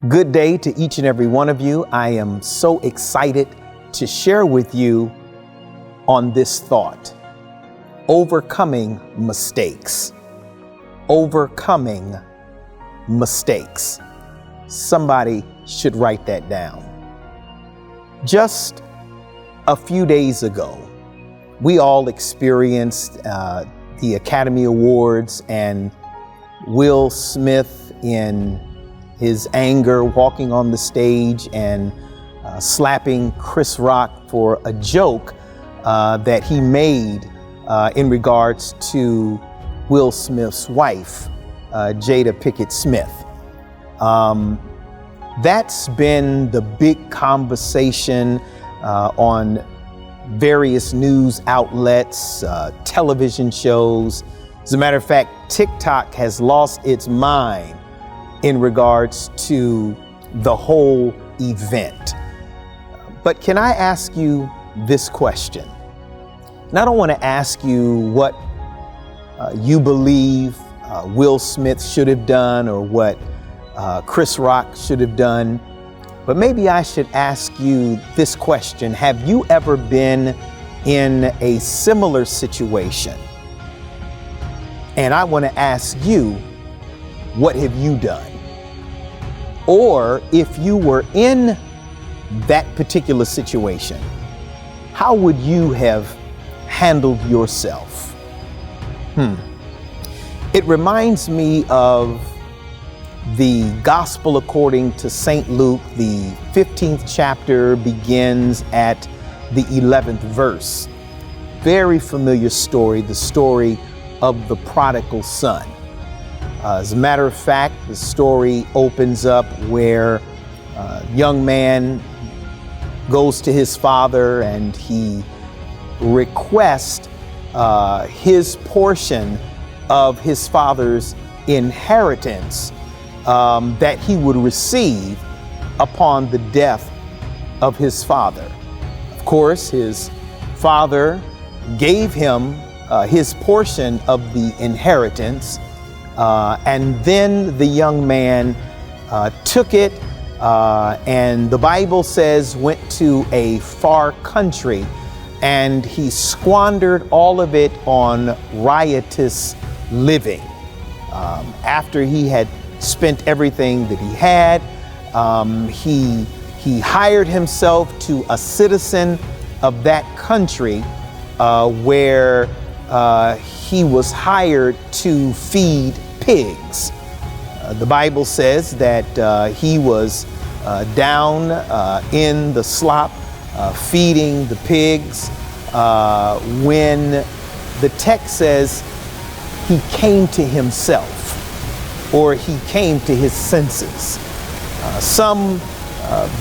Good day to each and every one of you. I am so excited to share with you on this thought: overcoming mistakes. Overcoming mistakes. Somebody should write that down. Just a few days ago, we all experienced the Academy Awards, and Will Smith, in his anger, walking on the stage and slapping Chris Rock for a joke that he made in regards to Will Smith's wife, Jada Pinkett Smith. That's been the big conversation on various news outlets, television shows. As a matter of fact, TikTok has lost its mind in regards to the whole event. But can I ask you this question? And I don't want to ask you what you believe Will Smith should have done or what Chris Rock should have done, but maybe I should ask you this question. Have you ever been in a similar situation? And I want to ask you, what have you done? Or if you were in that particular situation, how would you have handled yourself? It reminds me of the Gospel according to St. Luke. The 15th chapter begins at the 11th verse. Very familiar story, the story of the prodigal son. As a matter of fact, the story opens up where a young man goes to his father and he requests his portion of his father's inheritance that he would receive upon the death of his father. Of course, his father gave him his portion of the inheritance, and then the young man took it, and the Bible says went to a far country, and he squandered all of it on riotous living. After he had spent everything that he had, he hired himself to a citizen of that country where he was hired to feed pigs. The Bible says that he was down in the slop feeding the pigs when the text says he came to himself, or he came to his senses. Some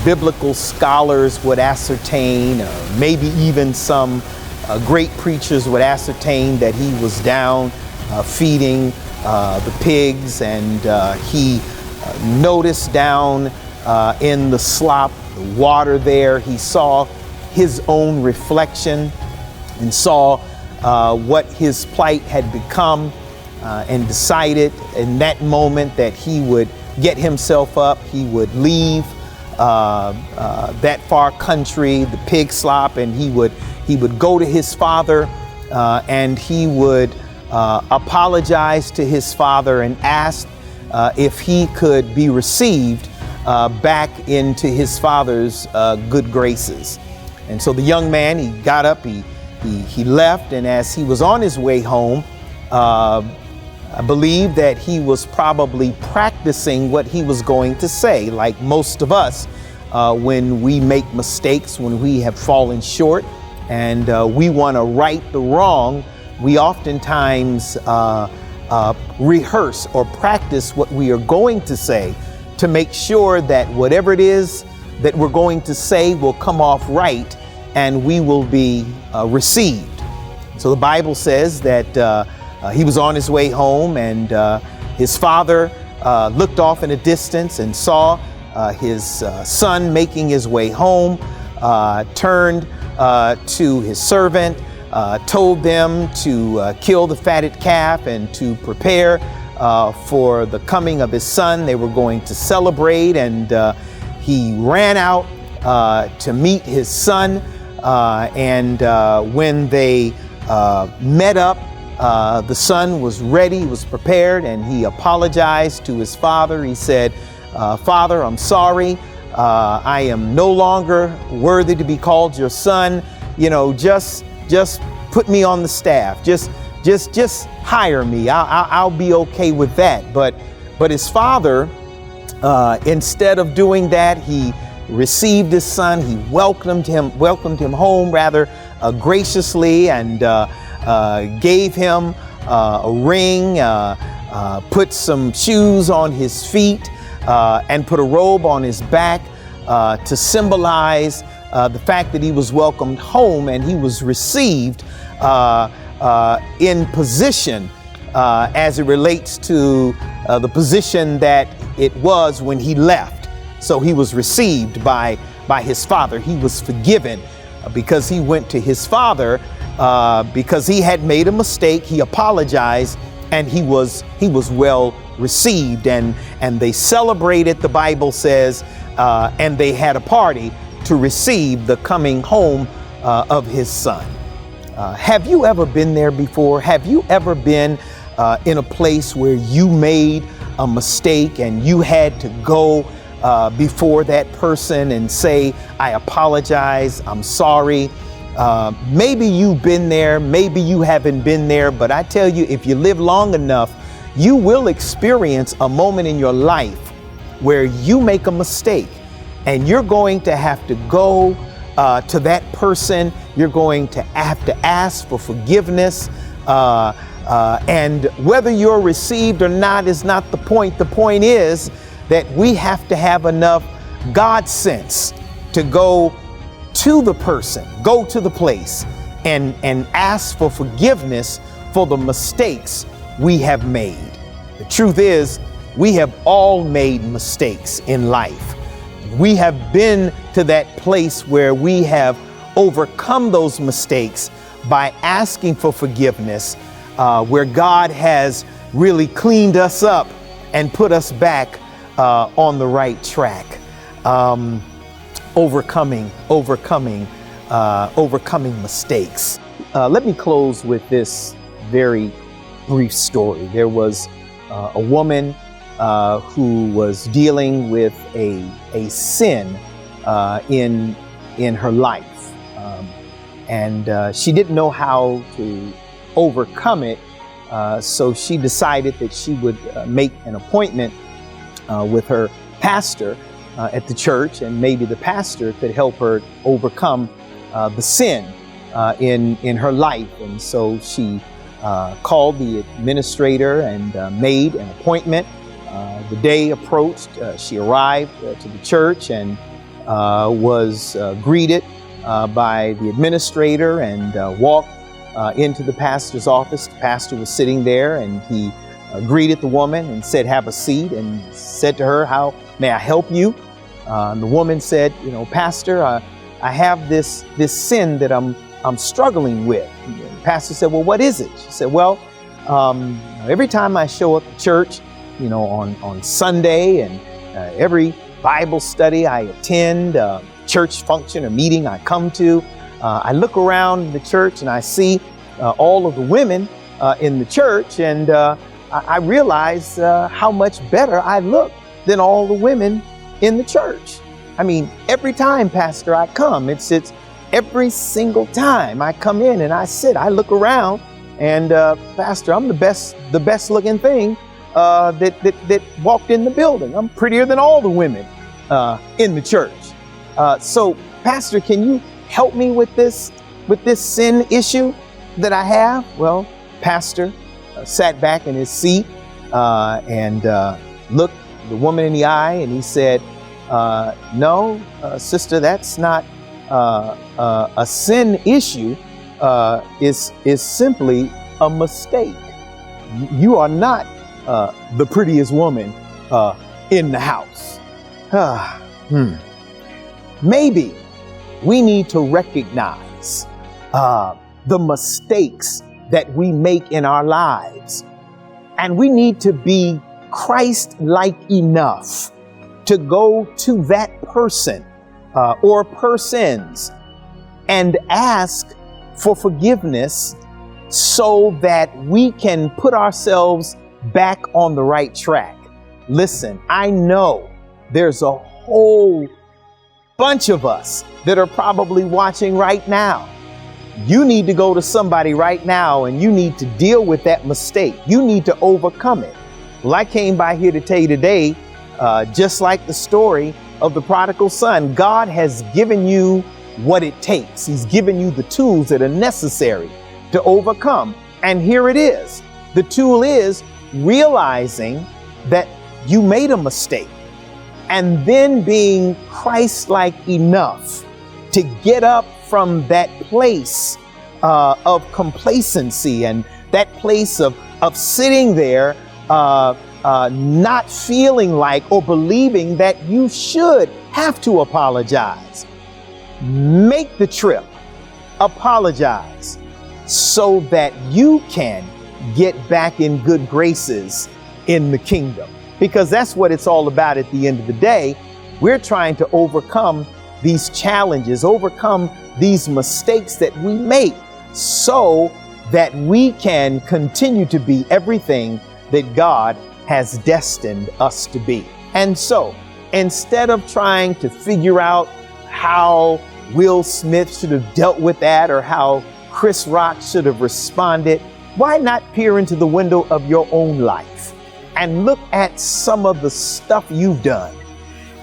biblical scholars would ascertain, maybe even some great preachers would ascertain, that he was down feeding the pigs, and he noticed down in the slop, the water there, he saw his own reflection and saw what his plight had become, and decided in that moment that he would get himself up, he would leave that far country, the pig slop, and he would go to his father, and he would apologize to his father and ask if he could be received back into his father's good graces. And so the young man, he got up, he left, and as he was on his way home, I believe that he was probably practicing what he was going to say. Like most of us, when we make mistakes, when we have fallen short, and we want to right the wrong, we oftentimes rehearse or practice what we are going to say to make sure that whatever it is that we're going to say will come off right and we will be received. So the Bible says that he was on his way home, and his father looked off in a distance and saw his son making his way home, turned to his servant, told them to kill the fatted calf and to prepare for the coming of his son. They were going to celebrate, and he ran out to meet his son. And when they met up, the son was ready, was prepared, and he apologized to his father. He said, "Father, I'm sorry. I am no longer worthy to be called your son. You know, just put me on the staff. Just hire me. I'll be okay with that." But his father, instead of doing that, he received his son. He welcomed him home rather graciously, and gave him a ring, put some shoes on his feet, and put a robe on his back to symbolize the fact that he was welcomed home and he was received in position as it relates to the position that it was when he left. So he was received by his father. He was forgiven because he went to his father because he had made a mistake. He apologized, and he was well received, and they celebrated, the Bible says, and they had a party to receive the coming home of his son. Have you ever been there before? Have you ever been in a place where you made a mistake and you had to go before that person and say, "I apologize, I'm sorry"? Maybe you've been there, maybe you haven't been there, but I tell you, if you live long enough, you will experience a moment in your life where you make a mistake, and you're going to have to go to that person. You're going to have to ask for forgiveness. And whether you're received or not is not the point. The point is that we have to have enough God sense to go to the person, go to the place, and ask for forgiveness for the mistakes we have made. The truth is, we have all made mistakes in life. We have been to that place where we have overcome those mistakes by asking for forgiveness, where God has really cleaned us up and put us back on the right track. Overcoming mistakes. Let me close with this very brief story. There was a woman who was dealing with a sin in her life, and she didn't know how to overcome it. So she decided that she would make an appointment with her pastor at the church, and maybe the pastor could help her overcome the sin in her life. And so she called the administrator and made an appointment. The day approached. She arrived to the church and was greeted by the administrator and walked into the pastor's office. The pastor was sitting there, and he greeted the woman and said, "Have a seat," and said to her, "How may I help you?" And the woman said, "Pastor, I have this sin that I'm struggling with." And the pastor said, "Well, what is it?" She said, "Well, every time I show up to church, on Sunday, and every Bible study I attend, church function or meeting I come to, I look around the church and I see all of the women in the church, and I realize how much better I look than all the women in the church. I mean, every time, Pastor, I come, it's every single time I come in and I sit, I look around, and Pastor, I'm the best looking thing that walked in the building. I'm prettier than all the women in the church. So, Pastor, can you help me with this sin issue that I have?" Well, Pastor sat back in his seat and looked the woman in the eye, and he said, "No, sister, that's not a sin issue. Is simply a mistake. You are not the prettiest woman in the house." Maybe we need to recognize the mistakes that we make in our lives And we need to be Christ-like enough to go to that person or persons and ask for forgiveness so that we can put ourselves back on the right track. Listen, I know there's a whole bunch of us that are probably watching right now. You need to go to somebody right now and you need to deal with that mistake. You need to overcome it. Well, I came by here to tell you today, just like the story of the prodigal son, God has given you what it takes. He's given you the tools that are necessary to overcome. And here it is. The tool is realizing that you made a mistake and then being Christ-like enough to get up from that place of complacency and that place of sitting there not feeling like or believing that you should have to apologize. Make the trip, apologize, so that you can get back in good graces in the kingdom. Because that's what it's all about at the end of the day. We're trying to overcome these challenges, overcome these mistakes that we make so that we can continue to be everything that God has destined us to be. And so, instead of trying to figure out how Will Smith should have dealt with that or how Chris Rock should have responded, why not peer into the window of your own life and look at some of the stuff you've done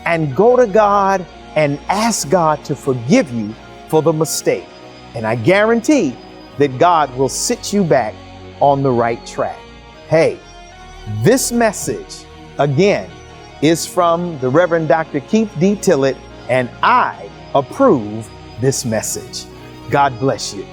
and go to God and ask God to forgive you for the mistake. And I guarantee that God will sit you back on the right track. Hey, this message, again, is from the Reverend Dr. Keith D. Tillett, and I approve this message. God bless you.